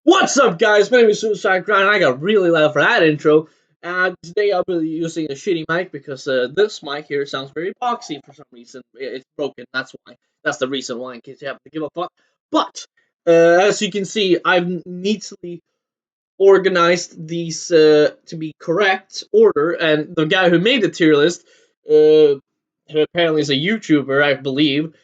What's up, guys? My name is Suicide Grind, and I got really loud for that intro. Today I'll be using a shitty mic because this mic here sounds very boxy for some reason. It's broken, that's why. That's the reason why, in case you happen to give a fuck. But, as you can see, I've neatly organized these to be correct order, and the guy who made the tier list, who apparently is a YouTuber, I believe,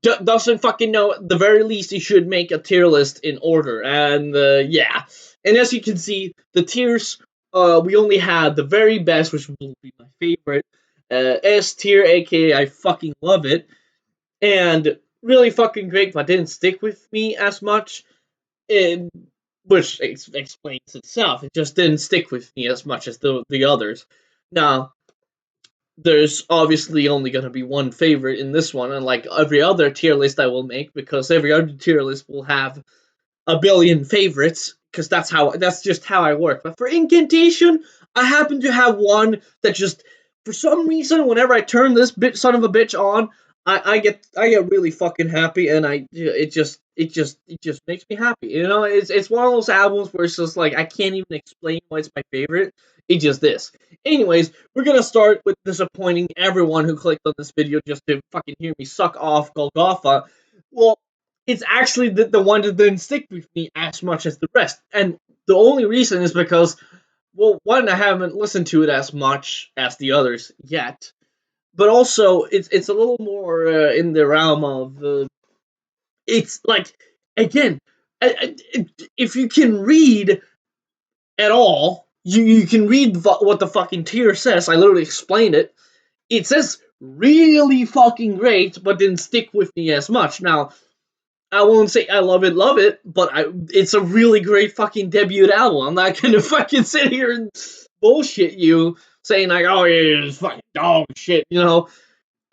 doesn't fucking know. At the very least, he should make a tier list in order, and yeah. And as you can see, the tiers, we only had the very best, which will be my favorite, S tier, aka I fucking love it, and really fucking great, but didn't stick with me as much. It, which explains itself. It just didn't stick with me as much as the others. Now, there's obviously only going to be one favorite in this one, unlike every other tier list I will make, because every other tier list will have a billion favorites, because that's just how I work. But for Incantation, I happen to have one that just, for some reason, whenever I turn this son of a bitch on, I get really fucking happy, and it just makes me happy. It's one of those albums where it's just like I can't even explain why it's my favorite. It just is. Anyways, we're gonna start with disappointing everyone who clicked on this video just to fucking hear me suck off Golgotha. Well, it's actually the one that didn't stick with me as much as the rest. And the only reason is because, well, one, I haven't listened to it as much as the others yet, but also it's a little more in the realm of it's like, again, if you can read at all, you can read what the fucking tier says. I literally explained it. It says really fucking great, but didn't stick with me as much. Now, I won't say I love it, but it's a really great fucking debut album. I'm not gonna fucking sit here and bullshit you saying like, oh yeah, it's fucking dog shit.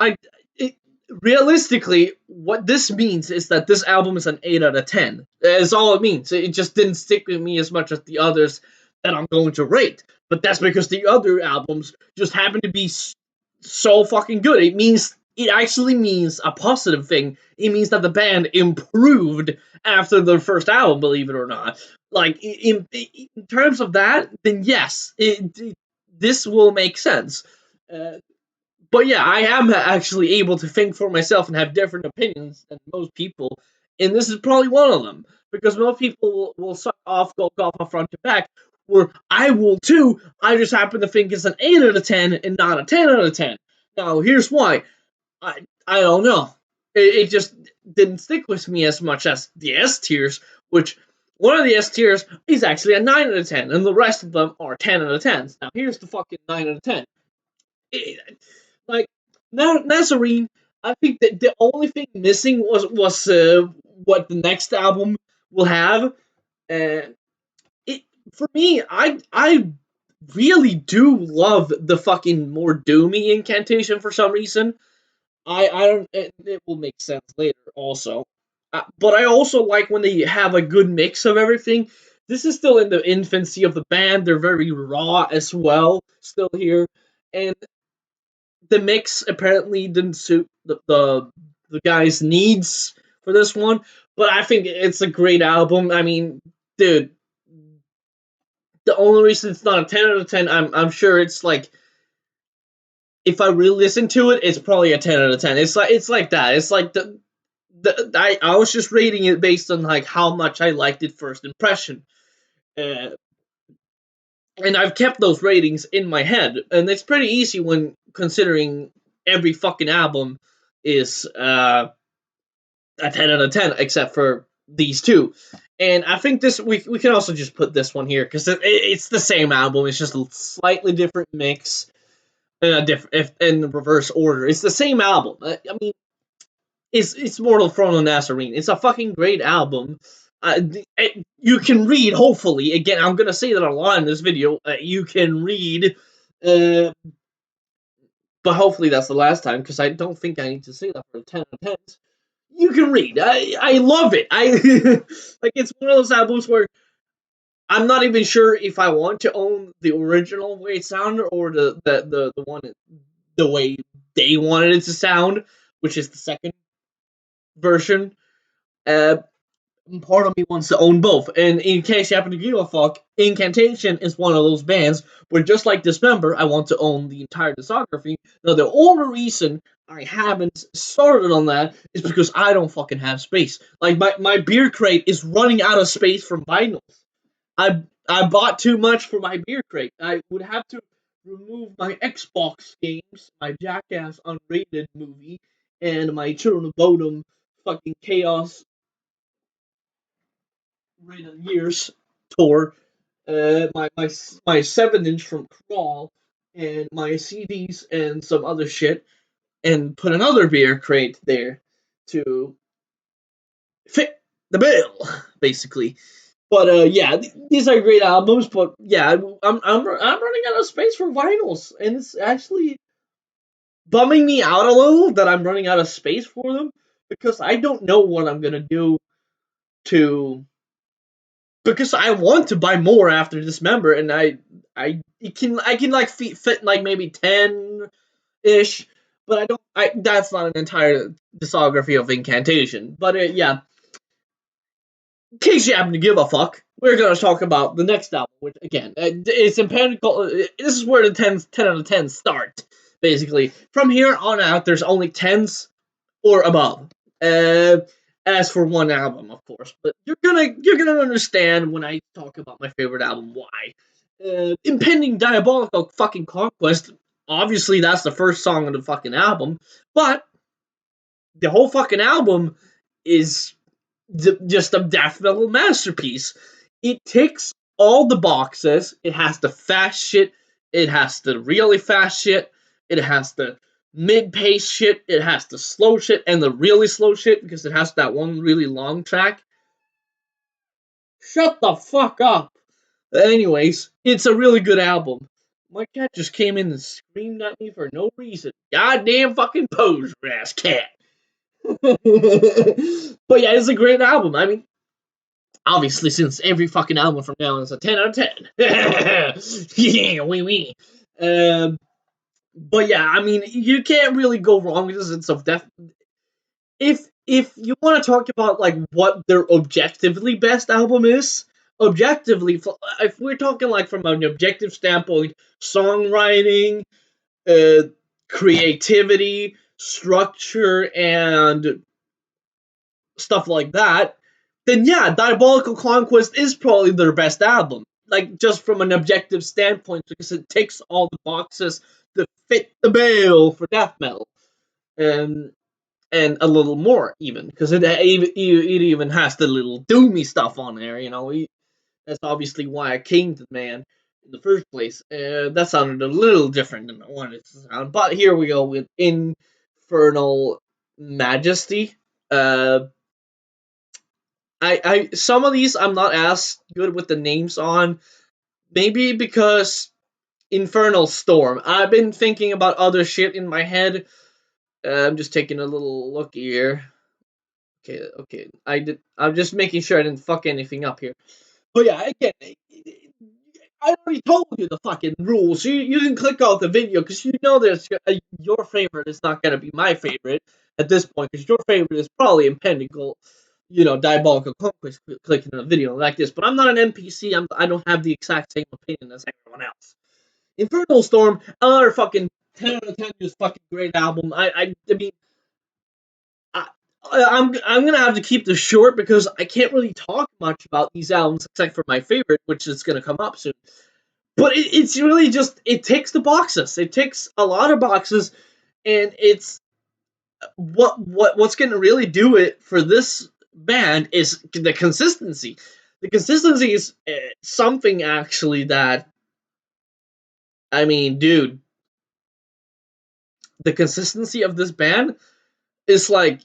I it, realistically, what this means is that this album is an 8 out of 10. That's all it means. It just didn't stick with me as much as the others that I'm going to rate. But that's because the other albums just happen to be so fucking good. It actually means a positive thing. It means that the band improved after their first album, believe it or not. Like in terms of that, then yes, this will make sense. Uh, but yeah, I am actually able to think for myself and have different opinions than most people, and this is probably one of them because most people will suck off Golgotha front to back, where I will too. I just happen to think it's an 8 out of 10 and not a 10 out of 10. Now, here's why. I don't know. It just didn't stick with me as much as the S tiers, which one of the S tiers is actually a 9 out of 10, and the rest of them are 10 out of 10s. Now, here's the fucking 9 out of 10. Like Nazarene, I think that the only thing missing was what the next album will have. And it for me, I really do love the fucking more doomy Incantation for some reason. I don't. It will make sense later also. But I also like when they have a good mix of everything. This is still in the infancy of the band. They're very raw as well, still here, and the mix apparently didn't suit the guy's needs for this one, but I think it's a great album. I mean, dude, the only reason it's not a 10 out of 10, I'm sure it's like if I really listen to it, it's probably a 10 out of 10. It's like that. It's like I was just rating it based on like how much I liked it first impression. Uh, and I've kept those ratings in my head, and it's pretty easy when considering every fucking album is a 10 out of 10, except for these two. And I think this we can also just put this one here because it's the same album. It's just a slightly different mix in a different in the reverse order. It's the same album. I mean, it's Mortal Throne of Nazarene. It's a fucking great album. You can read. Hopefully, again, I'm gonna say that a lot in this video. You can read, uh, but hopefully that's the last time because I don't think I need to say that for 10 out of 10s. You can read. I love it. I like it's one of those albums where I'm not even sure if I want to own the original way it sounded or the one the way they wanted it to sound, which is the second version. Uh, part of me wants to own both. And in case you happen to give a fuck, Incantation is one of those bands where, just like Dismember, I want to own the entire discography. Now, the only reason I haven't started on that is because I don't fucking have space. Like, my beer crate is running out of space from vinyls. I bought too much for my beer crate. I would have to remove my Xbox games, my Jackass Unrated movie, and my Children of Bodom fucking Chaos Rated Years tour, my 7-inch from Crawl, and my CDs and some other shit, and put another beer crate there to fit the bill, basically. But yeah, these are great albums. But yeah, I'm running out of space for vinyls, and it's actually bumming me out a little that I'm running out of space for them because I don't know what I'm gonna do to because I want to buy more after Dismember, and I can like fit like maybe 10 ish, but I don't. I That's not an entire discography of Incantation. But yeah, in case you happen to give a fuck, we're gonna talk about the next album, which again, it's empirical. This is where the 10 out of 10 start. Basically, from here on out, there's only tens or above. Uh, as for one album, of course, but you're gonna understand when I talk about my favorite album why. Impending Diabolical fucking Conquest. Obviously, that's the first song of the fucking album, but the whole fucking album is just a death metal masterpiece. It ticks all the boxes. It has the fast shit. It has the really fast shit. It has the mid-pace shit. It has the slow shit and the really slow shit because it has that one really long track. Shut the fuck up. Anyways, it's a really good album. My cat just came in and screamed at me for no reason. Goddamn fucking poser ass cat. But yeah, it's a great album. I mean, obviously, since every fucking album from now on is a 10 out of 10. Yeah, wee. Um, but yeah, I mean, you can't really go wrong with this. It's of def. If you want to talk about like what their objectively best album is, objectively, if we're talking like from an objective standpoint, songwriting, uh, creativity, structure, and stuff like that, then yeah, Diabolical Conquest is probably their best album. Like just from an objective standpoint, because it ticks all the boxes to fit the bill for death metal, and a little more even, because it even has the little doomy stuff on there. That's obviously why I came to the man in the first place. That sounded a little different than I wanted it to sound, but here we go with Infernal Majesty. Uh, I some of these I'm not as good with the names on. Maybe because Infernal Storm. I've been thinking about other shit in my head. I'm just taking a little look here. Okay. I'm just making sure I didn't fuck anything up here. But yeah, again, I already told you the fucking rules. You can click off the video because you know there's your favorite is not gonna be my favorite at this point because your favorite is probably Impending, Diabolical Conquest. Clicking on a video like this, but I'm not an NPC. I don't have the exact same opinion as everyone else. Infernal Storm, another fucking 10 out of 10 just fucking great album. I mean, I'm gonna have to keep this short because I can't really talk much about these albums except for my favorite, which is gonna come up soon. But it's really just it ticks the boxes. It ticks a lot of boxes, and it's what's gonna really do it for this band is the consistency. The consistency is something actually that I mean, dude, the consistency of this band is like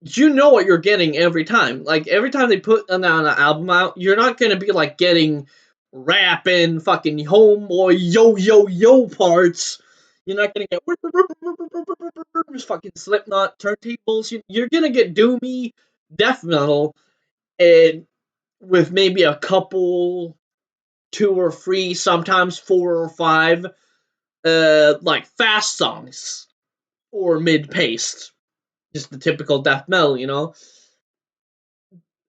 you know what you're getting every time. Like every time they put an album out, you're not gonna be like getting rapping fucking homeboy yo parts. You're not gonna get fucking Slipknot turntables. You're gonna get doomy death metal and with maybe a couple, two or three, sometimes four or five, like fast songs or mid paced, just the typical death metal.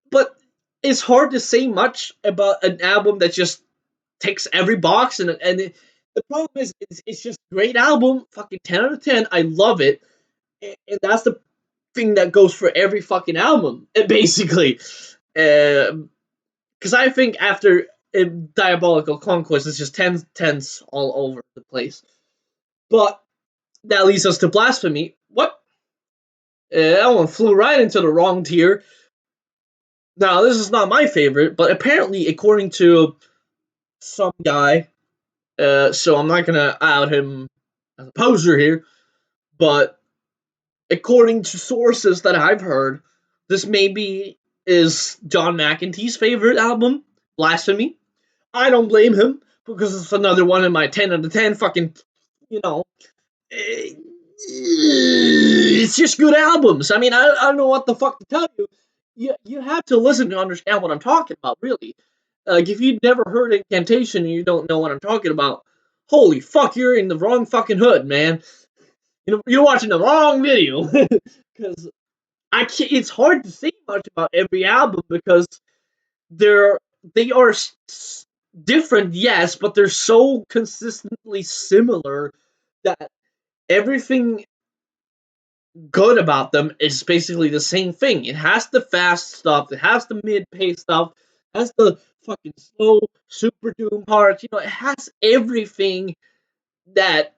But it's hard to say much about an album that just ticks every box, the problem is it's just a great album, fucking 10 out of 10. I love it, and that's the thing that goes for every fucking album, basically. Because I think after Diabolical Conquest, it's just tens all over the place. But that leads us to Blasphemy. What? That one flew right into the wrong tier. Now, this is not my favorite, but apparently, according to some guy, so I'm not gonna out him as a poser here, but according to sources that I've heard, this maybe is John McEntee's favorite album, Blasphemy. I don't blame him because it's another one of my 10 out of 10 fucking, you know, it's just good albums. I mean, I don't know what the fuck to tell you. You have to listen to understand what I'm talking about, really. Like, if you've never heard Incantation and you don't know what I'm talking about, holy fuck, you're in the wrong fucking hood, man. You're watching the wrong video. Because I can't, it's hard to say much about every album because they're they are different, yes, but they're so consistently similar that everything good about them is basically the same thing. It has the fast stuff, it has the mid-pace stuff, it has the fucking slow super doom parts. It has everything that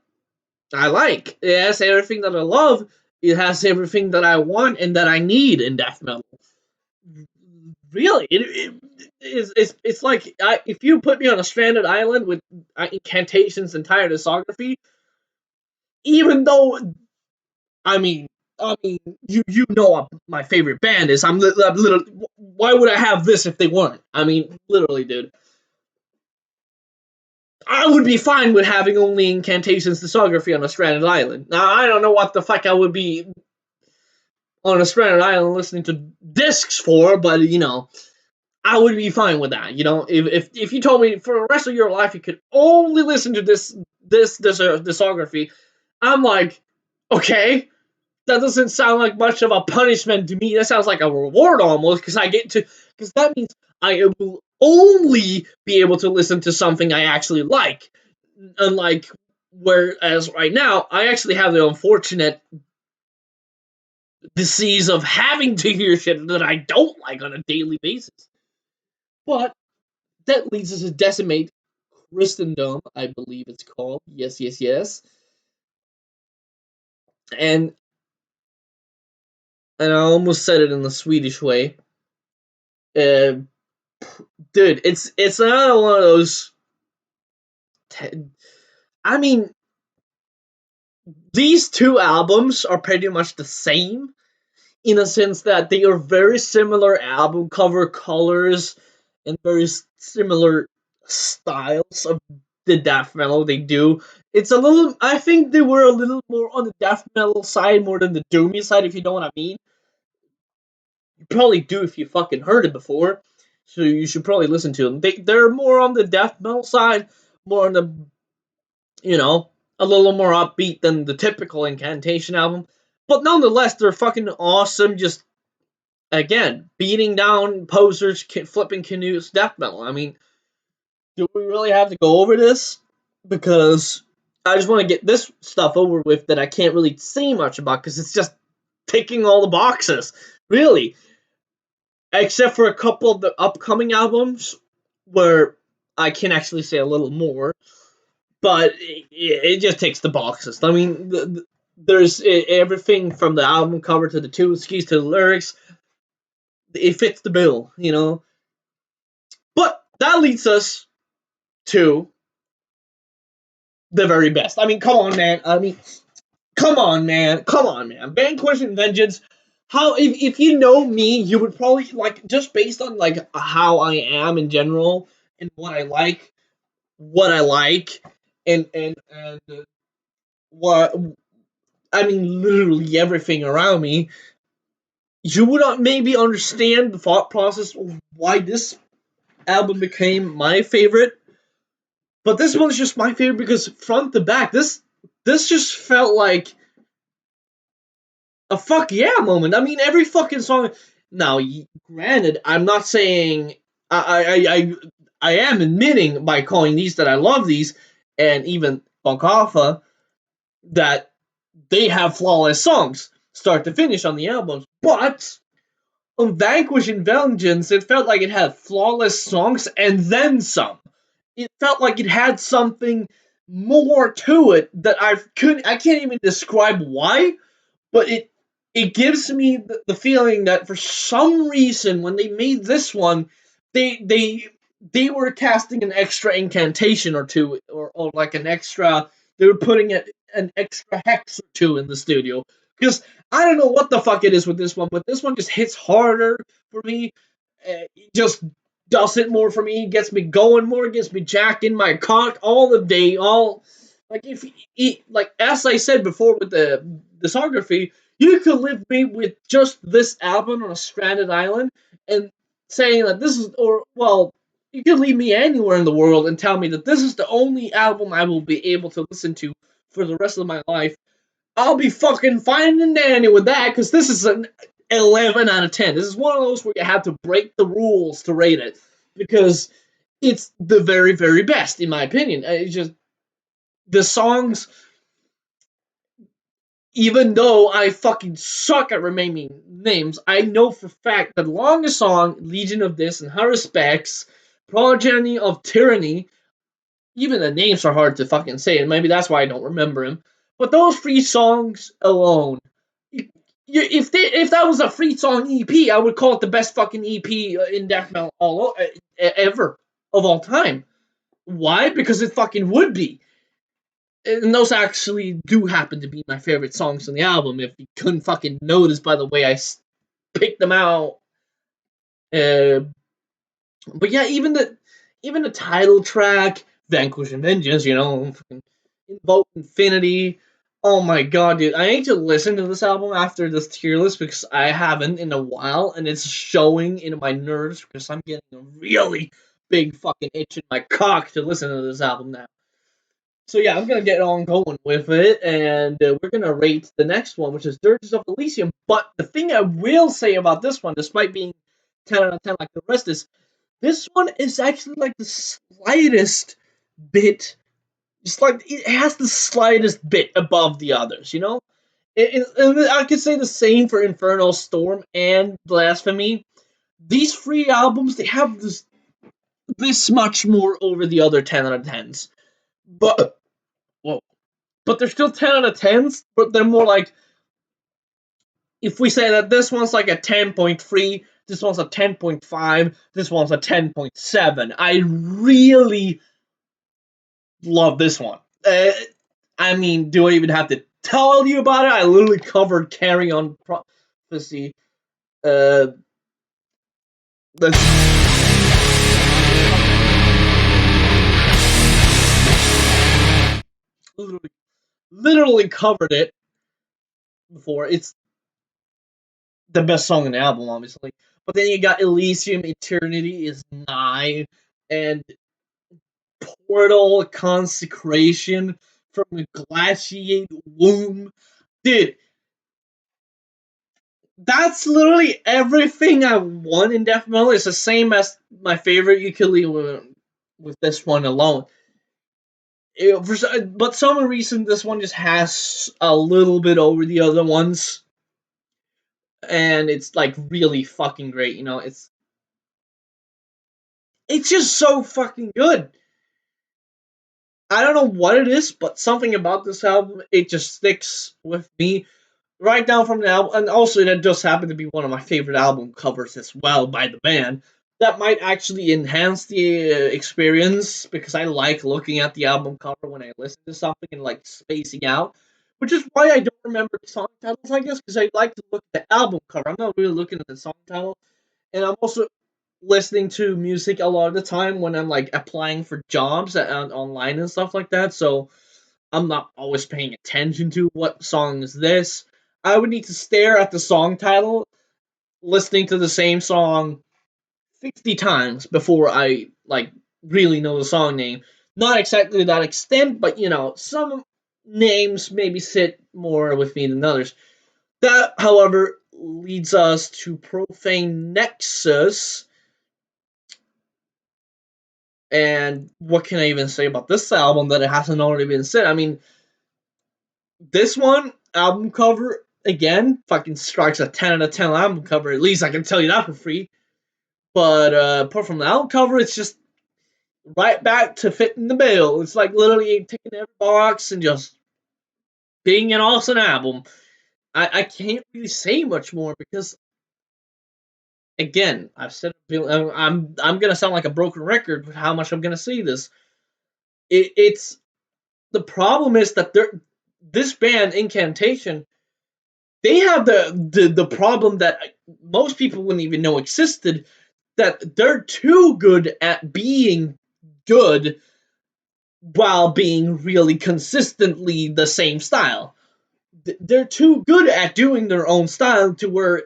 I like. It has everything that I love. It has everything that I want and that I need in death metal. Really, it's like if you put me on a stranded island with Incantation's entire discography, even though I mean, you know what my favorite band is. I'm literally. Why would I have this if they weren't? I mean, literally, dude. I would be fine with having only Incantation's discography on a stranded island. Now, I don't know what the fuck I would be on a stranded island listening to discs for, but I would be fine with that. If you told me for the rest of your life you could only listen to this discography, I'm like, okay, that doesn't sound like much of a punishment to me. That sounds like a reward almost, because that means I will only be able to listen to something I actually like. Unlike whereas right now, I actually have the unfortunate disease of having to hear shit that I don't like on a daily basis. But that leads us to Decimate Christendom, I believe it's called. Yes, yes, yes. And I almost said it in the Swedish way. Uh, Dude, it's another one of those. I mean, these two albums are pretty much the same in a sense that they are very similar album cover colors and very similar styles of the death metal they do. It's a little. I think they were a little more on the death metal side more than the doomy side, if you know what I mean. You probably do if you fucking heard it before, so you should probably listen to them. They're more on the death metal side, more on the a little more upbeat than the typical Incantation album. But nonetheless, they're fucking awesome. Just again, beating down posers, flipping canoes, death metal. I mean, do we really have to go over this? Because I just want to get this stuff over with that I can't really say much about because it's just ticking all the boxes, really. Except for a couple of the upcoming albums where I can actually say a little more, but it just ticks the boxes. I mean, there's everything from the album cover to the tune skis to the lyrics. It fits the bill. But that leads us to the very best. I mean, come on, man. Come on, man. Come on, man. Vanquish and Vengeance. How if you know me, you would probably like just based on like how I am in general and what I like, and what I mean, literally everything around me. You would not maybe understand the thought process of why this album became my favorite, but this one's just my favorite because front to back, this just felt like a fuck yeah moment. I mean, every fucking song. Now, granted, I'm not saying I am admitting by calling these that I love these, and even Bonkafa, that they have flawless songs, start to finish on the albums. But on Vanquish and Vengeance, it felt like it had flawless songs and then some. It felt like it had something more to it that I can't even describe why, but it gives me the feeling that for some reason when they made this one, they they they were casting an extra incantation or two, or like an extra. They were putting an extra hex or two in the studio, because I don't know what the fuck it is with this one, but this one just hits harder for me. It just does it more for me. Gets me going more. Gets me jacking my cock all the day. All like if like as I said before with the discography, you could leave me with just this album on a stranded island and saying that this is, or well, you could leave me anywhere in the world and tell me that this is the only album I will be able to listen to for the rest of my life. I'll be fucking fine and dandy with that, because this is an 11 out of 10. This is one of those where you have to break the rules to rate it, because it's the very, very best, in my opinion. It's just the songs, even though I fucking suck at remaining names, I know for fact that the longest song, Legion of This and Her Respects, Progeny of Tyranny, even the names are hard to fucking say, and maybe that's why I don't remember them. But those three songs alone, if that was a free song EP, I would call it the best fucking EP in death metal ever of all time. Why? Because it fucking would be. And those actually do happen to be my favorite songs on the album. If you couldn't fucking notice by the way I picked them out. Uh, but yeah, even the title track, Vanquish and Vengeance, Invoke Infinity. Oh my god, dude! I need to listen to this album after this tier list because I haven't in a while, and it's showing in my nerves because I'm getting a really big fucking itch in my cock to listen to this album now. So yeah, I'm gonna get on going with it, and we're gonna rate the next one, which is Dirges of Elysium. But the thing I will say about this one, despite being 10 out of 10 like the rest, is this one is actually like the slightest bit, just like it has the slightest bit above the others. And I could say the same for Infernal Storm and Blasphemy. These three albums, they have this much more over the other 10 out of 10s. But whoa, but they're still 10 out of 10s, but they're more like, if we say that this one's like a 10.3, this one's a 10.5, this one's a 10.7. I really love this one. I mean, do I even have to tell you about it? I literally covered Carry On Prophecy. Uh, that's literally, literally covered it before. It's the best song in the album, obviously. But then you got Elysium, Eternity is Nigh, and Portal, Consecration, from a Glaciate Womb. Dude, that's literally everything I want in death metal. It's the same as my favorite ukulele with this one alone. But some reason this one just has a little bit over the other ones, and it's like really fucking great. It's just so fucking good. I don't know what it is, but something about this album, it just sticks with me right down from the album. And also, that just happened to be one of my favorite album covers as well by the band. That might actually enhance the experience, because I like looking at the album cover when I listen to something and like spacing out, which is why I don't remember the song titles, I guess, because I like to look at the album cover. I'm not really looking at the song title. And I'm also listening to music a lot of the time when I'm like applying for jobs online and stuff like that. So I'm not always paying attention to what song is this. I would need to stare at the song title, listening to the same song 50 times before I like really know the song name. Not exactly to that extent, but some names maybe sit more with me than others. That, however, leads us to Profane Nexus. And what can I even say about this album that it hasn't already been said? I mean, this one, album cover, again, fucking strikes a 10 out of 10 album cover. At least I can tell you that for free. But apart from the album cover, it's just right back to fitting the bill. It's like literally taking every box and just being an awesome album. I can't really say much more because, again, I've said I'm gonna sound like a broken record with how much I'm gonna say this. It's the problem is that this band Incantation, they have the problem that most people wouldn't even know existed, that they're too good at being good while being really consistently the same style. They're too good at doing their own style to where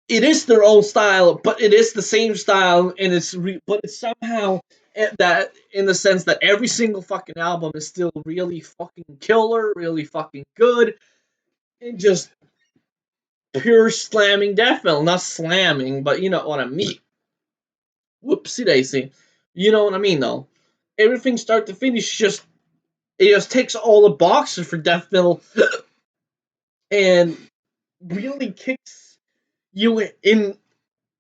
it is their own style, but it is the same style, and but it's somehow that in the sense that every single fucking album is still really fucking killer, really fucking good, and just pure slamming death metal. Not slamming, but you know what I mean. Whoopsie daisy. You know what I mean, though. Everything start to finish, it just ticks all the boxes for death metal, and really kicks you in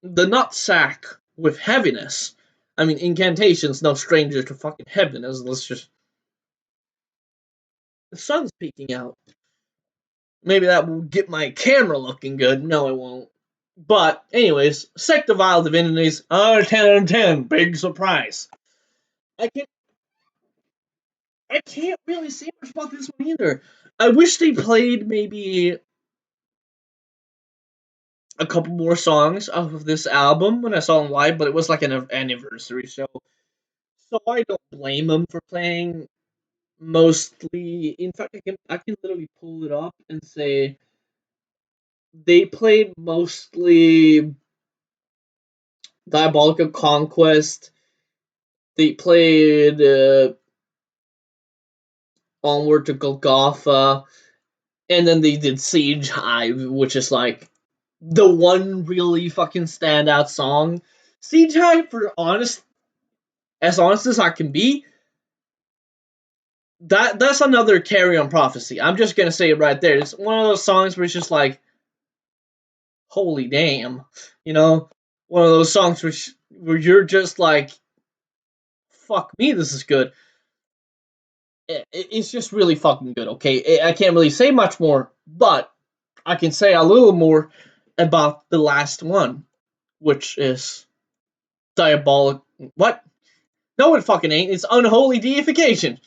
the nutsack with heaviness. I mean, Incantation's no stranger to fucking heaviness. Let's just. The sun's peeking out. Maybe that will get my camera looking good. No, it won't. But, anyways, Sect of Vile Divinities, 10 out of 10. Big surprise. I can't, I can't really say much about this one either. I wish they played maybe a couple more songs off of this album when I saw them live, but it was like an anniversary show. So I don't blame them for playing mostly. In fact, I can literally pull it up and say they played mostly Diabolical Conquest. They played Onward to Golgotha, and then they did Siege Hive, which is like the one really fucking standout song. Siege Hive, for as honest as I can be, that's another Carry On Prophecy. I'm just gonna say it right there. It's one of those songs where it's just like, holy damn, you know, one of those songs where you're just like, fuck me, this is good. It's just really fucking good. Okay, I can't really say much more, but I can say a little more about the last one, which is diabolic. What? No, it fucking ain't. It's unholy deification.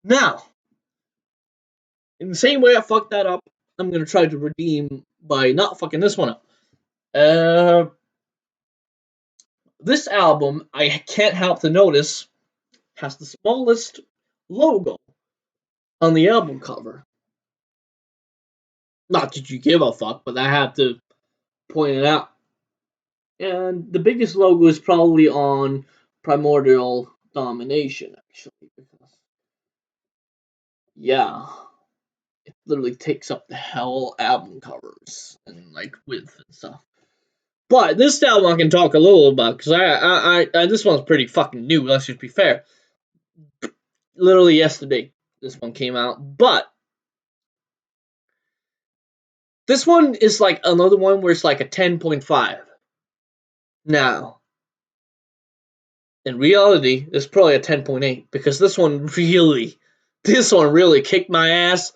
Now, in the same way I fucked that up, I'm gonna try to redeem by not fucking this one up. Uh, this album, I can't help to notice, has the smallest logo on the album cover. Not that you give a fuck, but I have to point it out. And the biggest logo is probably on Primordial Domination, actually, because yeah, it literally takes up the hell album covers and like width and stuff. But this album I can talk a little about because I this one's pretty fucking new. Let's just be fair. Literally yesterday, this one came out, but this one is like another one where it's like a 10.5. Now, in reality, it's probably a 10.8 because this one really kicked my ass.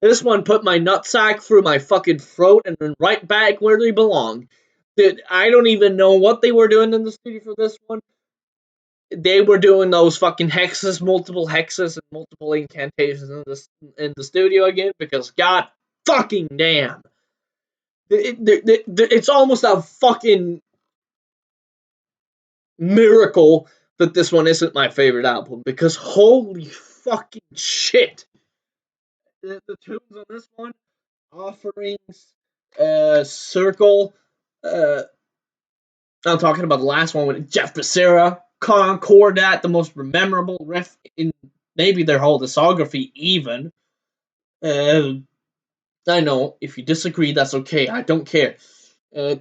This one put my nutsack through my fucking throat and then right back where they belong. Dude, I don't even know what they were doing in the studio for this one. They were doing those fucking multiple hexes and multiple incantations in the studio again because god fucking damn. It's almost a fucking miracle that this one isn't my favorite album because holy fucking shit. The tunes on this one, Offerings, Circle, I'm talking about the last one with Jeff Becerra, Concordat, the most memorable riff in maybe their whole discography even. Uh, I know if you disagree, that's okay. I don't care. Uh,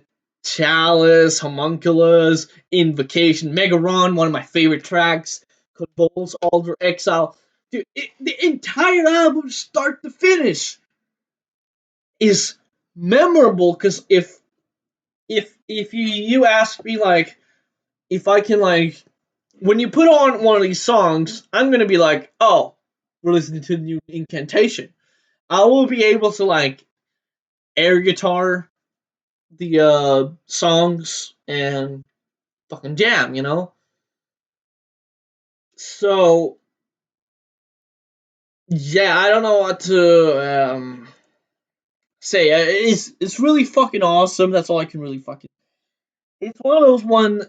Chalice, Homunculus, Invocation, Megaron, one of my favorite tracks. Convulse, Alder, Exile. Dude, the entire album, start to finish, is memorable. Because if you ask me like if I can like when you put on one of these songs, I'm gonna be like, oh, we're listening to the new Incantation. I will be able to like air guitar the songs and fucking jam, you know. So yeah, I don't know what to say. It's really fucking awesome. That's all I can really fucking. It's one of those one.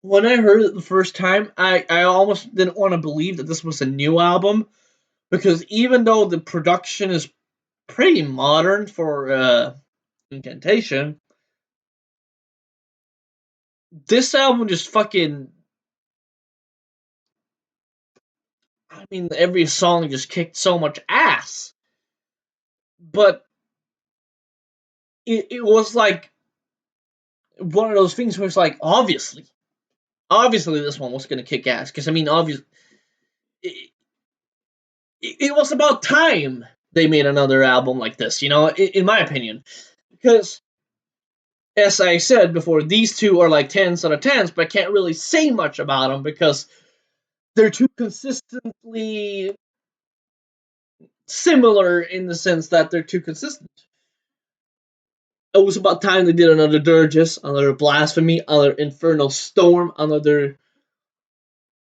When I heard it the first time, I almost didn't want to believe that this was a new album because even though the production is pretty modern for Incantation, this album just fucking. I mean, every song just kicked so much ass, but it was like one of those things where it's like obviously this one was gonna kick ass because I mean obviously it, it was about time they made another album like this, you know, in my opinion, because as I said before, these two are like tens out of tens, but I can't really say much about them because they're too consistently similar in the sense that they're too consistent. It was about time they did another Dirges, another Blasphemy, another Infernal Storm, another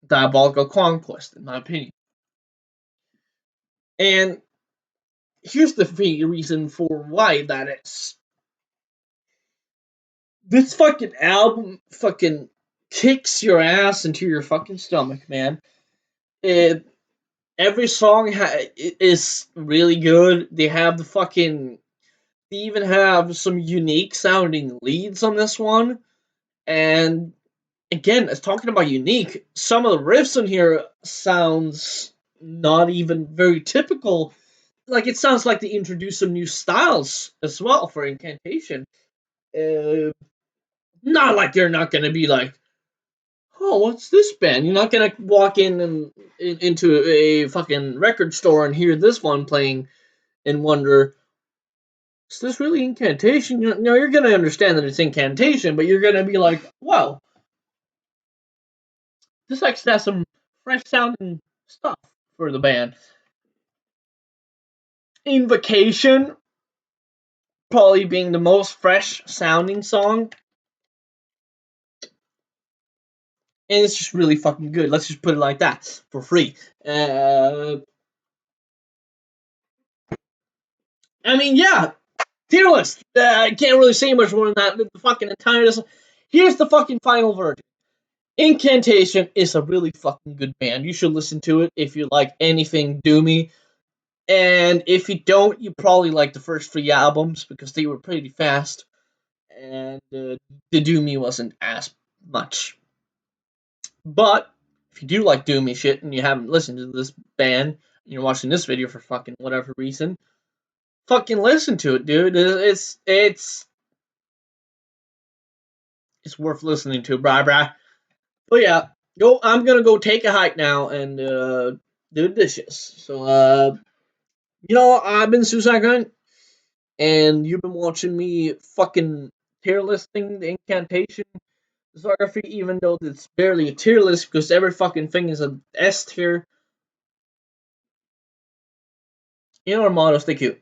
Diabolical Conquest, in my opinion. And here's the reason for why that is. This fucking album fucking kicks your ass into your fucking stomach, man. It, every song is really good. They have the fucking. They even have some unique sounding leads on this one. And again, as talking about unique, some of the riffs in here sounds not even very typical. Like it sounds like they introduced some new styles as well for Incantation. Uh, Not like you're not gonna be like, oh, what's this band? You're not gonna walk into a fucking record store and hear this one playing and wonder, is this really Incantation? No, you're gonna understand that it's Incantation, but you're gonna be like, wow, this actually has some fresh sounding stuff for the band. Invocation probably being the most fresh sounding song, and it's just really fucking good. Let's just put it like that for free. I mean, yeah, tier list. I can't really say much more than that. The fucking entire. Here's the fucking final version. Incantation is a really fucking good band. You should listen to it if you like anything doomy. And if you don't, you probably like the first three albums because they were pretty fast. And the doomy wasn't as much. But if you do like doomy shit and you haven't listened to this band, and you're watching this video for fucking whatever reason, fucking listen to it, dude. It's worth listening to, brah. But yeah, go. I'm gonna go take a hike now and do dishes. So I've been Suicide Gun, and you've been watching me fucking tier listing the Incantation discography, even though it's barely a tier list because every fucking thing is a S tier. You know, Armando, stay cute.